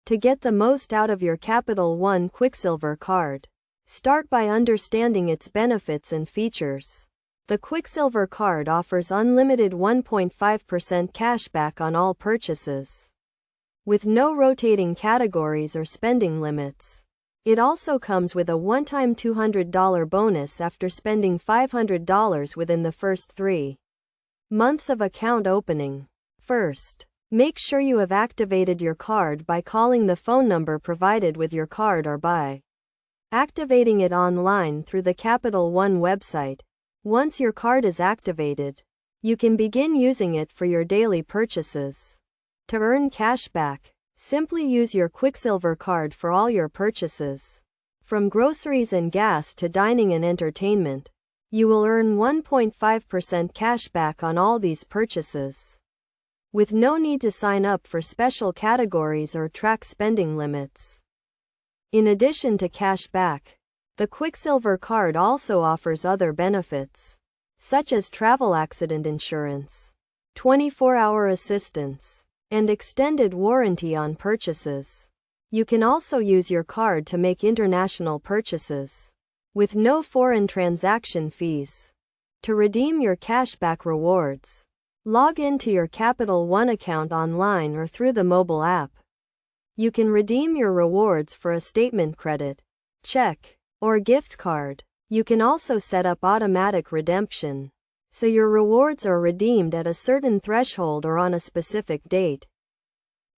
To get the most out of your Capital One Quicksilver card, start by understanding its benefits and features. The Quicksilver card offers unlimited 1.5% cashback on all purchases, with no rotating categories or spending limits. It also comes with a one-time $200 bonus after spending $500 within the first 3 months of account opening. First, make sure you have activated your card by calling the phone number provided with your card or by activating it online through the Capital One website. Once your card is activated, you can begin using it for your daily purchases. To earn cash back, simply use your Quicksilver card for all your purchases. From groceries and gas to dining and entertainment, you will earn 1.5% cash back on all these purchases, with no need to sign up for special categories or track spending limits. In addition to cash back, the Quicksilver card also offers other benefits, such as travel accident insurance, 24-hour assistance, and extended warranty on purchases. You can also use your card to make international purchases, with no foreign transaction fees. To redeem your cashback rewards, log into your Capital One account online or through the mobile app. You can redeem your rewards for a statement credit, check, or gift card. You can also set up automatic redemption, so your rewards are redeemed at a certain threshold or on a specific date.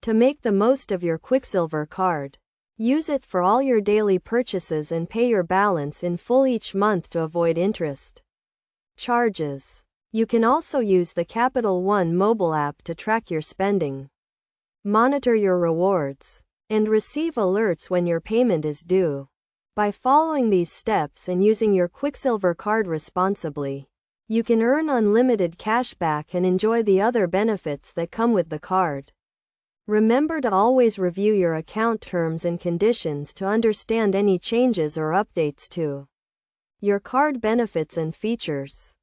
To make the most of your Quicksilver card, use it for all your daily purchases and pay your balance in full each month to avoid interest charges. You can also use the Capital One mobile app to track your spending, monitor your rewards, and receive alerts when your payment is due. By following these steps and using your Quicksilver card responsibly, you can earn unlimited cash back and enjoy the other benefits that come with the card. Remember to always review your account terms and conditions to understand any changes or updates to your card benefits and features.